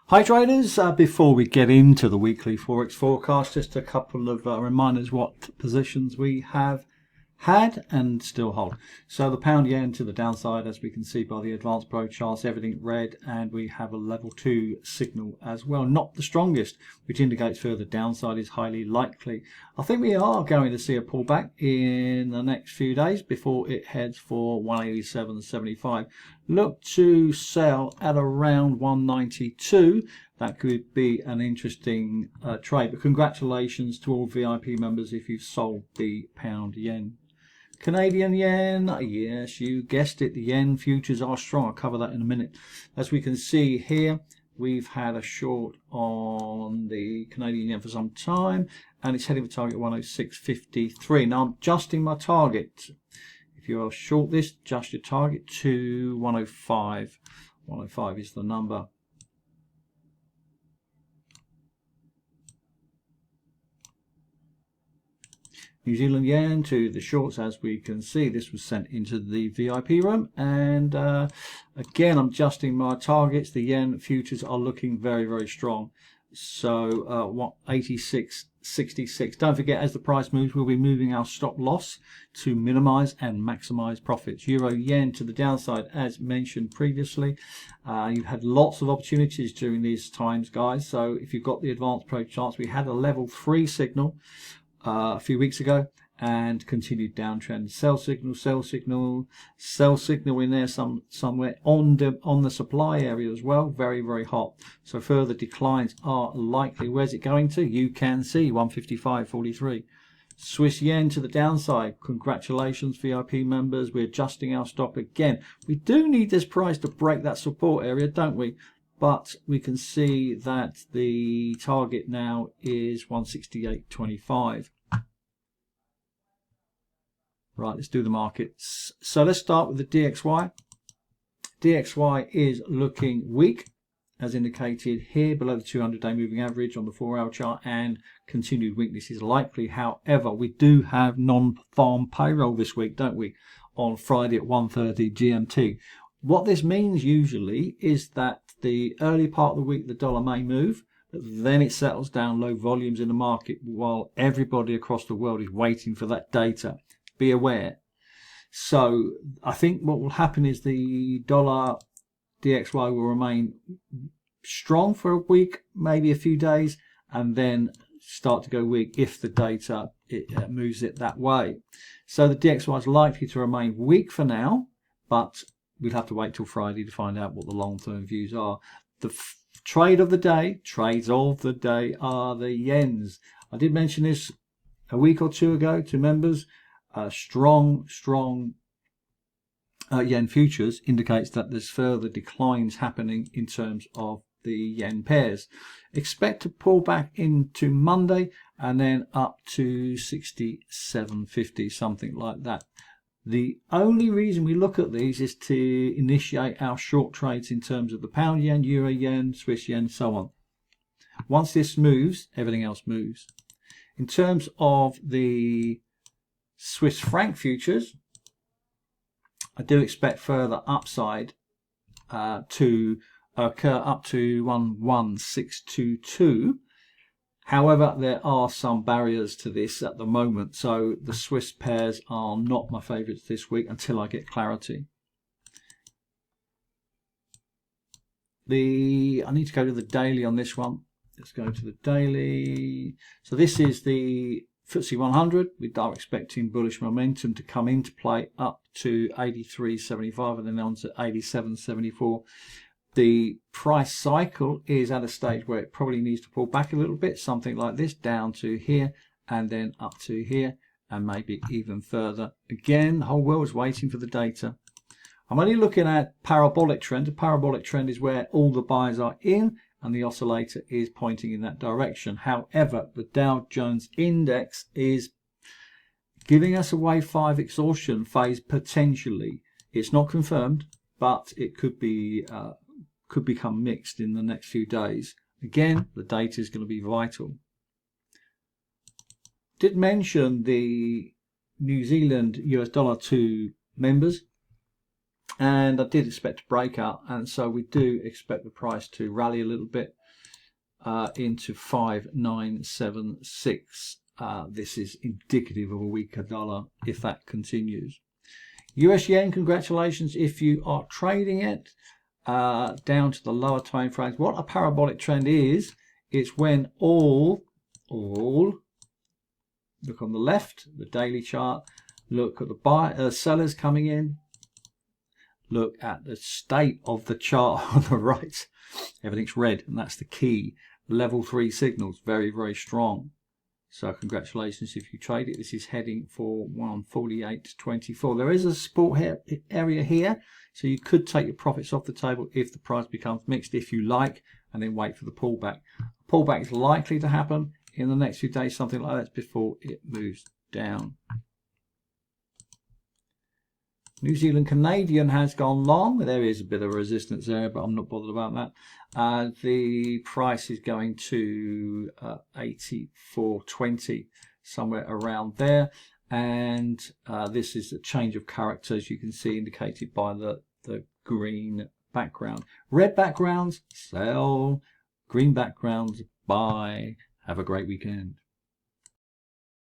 Hi traders, before we get into the weekly Forex forecast, just a couple of reminders what positions we have had and still hold. So the pound yen to the downside, as we can see by the advanced pro charts, everything red, and we have a level 2 signal as well. Not the strongest, which indicates further downside is highly likely. I think we are going to see a pullback in the next few days before it heads for 187.75. Look to sell at around 192. That could be an interesting trade. But congratulations to all VIP members if you've sold the pound yen. Canadian yen, yes, you guessed it, the yen futures are strong. I'll cover that in a minute. As we can see here, we've had a short on the Canadian yen for some time, and it's heading for target 106.53. Now I'm adjusting my target. If you are short this, adjust your target to 105. 105 is the number. New Zealand yen to the shorts, as we can see, this was sent into the VIP room, and again I'm adjusting my targets. The yen futures are looking very, very strong. So 86.66. Don't forget, as the price moves, we'll be moving our stop loss to minimize and maximize profits. Euro yen to the downside, as mentioned previously. You've had lots of opportunities during these times, guys. So if you've got the advanced pro charts, we had a level 3 signal a few weeks ago and continued downtrend. Sell signal, sell signal, sell signal in there somewhere on the supply area as well. Very, very hot. So further declines are likely. Where's it going to? You can see 155.43. Swiss yen to the downside. Congratulations, VIP members. We're adjusting our stop again. We do need this price to break that support area, don't we? But we can see that the target now is 168.25. Right, let's do the markets. So let's start with the DXY. DXY is looking weak, as indicated here, below the 200-day moving average on the 4-hour chart, and continued weakness is likely. However, we do have non-farm payroll this week, don't we, on Friday at 1:30 GMT. What this means usually is that the early part of the week the dollar may move, but then it settles down, low volumes in the market, while everybody across the world is waiting for that data. Be aware. So I think what will happen is the dollar DXY will remain strong for a week, maybe a few days, and then start to go weak if the data moves it that way. So the DXY is likely to remain weak for now, but we'll have to wait till Friday to find out what the long-term views are. The trades of the day are the yens. I did mention this a week or two ago to members. Strong yen futures indicates that there's further declines happening in terms of the yen pairs. Expect to pull back into Monday and then up to 67.50, something like that. The only reason we look at these is to initiate our short trades in terms of the pound yen, euro yen, Swiss yen, so on. Once this moves, everything else moves. In terms of the Swiss franc futures, I do expect further upside to occur up to 11622. However, there are some barriers to this at the moment, so the Swiss pairs are not my favourites this week until I get clarity. I need to go to the daily on this one. Let's go to the daily. So this is the FTSE 100. We are expecting bullish momentum to come into play up to 83.75 and then on to 87.74. The price cycle is at a stage where it probably needs to pull back a little bit, something like this, down to here and then up to here and maybe even further. Again, the whole world is waiting for the data. I'm only looking at parabolic trend. A parabolic trend is where all the buyers are in and the oscillator is pointing in that direction. However, the Dow Jones Index is giving us a wave 5 exhaustion phase potentially. It's not confirmed, but it could become mixed in the next few days. Again, the data is going to be vital. Did mention the New Zealand US dollar to members. and I did expect a breakout, and so we do expect the price to rally a little bit into 5976. This is indicative of a weaker dollar if that continues. US yen, congratulations if you are trading it down to the lower time frames. What a parabolic trend is, it's when all look on the left, the daily chart, look at the sellers coming in, look at the state of the chart on the right, everything's red, and that's the key. Level 3 signals, very, very strong. So congratulations if you trade it. This is heading for 148.24. There is a support area here, so you could take your profits off the table if the price becomes mixed, if you like, and then wait for the pullback. Pullback is likely to happen in the next few days, something like that, before it moves down. New Zealand Canadian has gone long. There is a bit of resistance there, but I'm not bothered about that. The price is going to 84.20, somewhere around there. And this is a change of character, as you can see, indicated by the green background. Red backgrounds, sell. Green backgrounds, buy. Have a great weekend.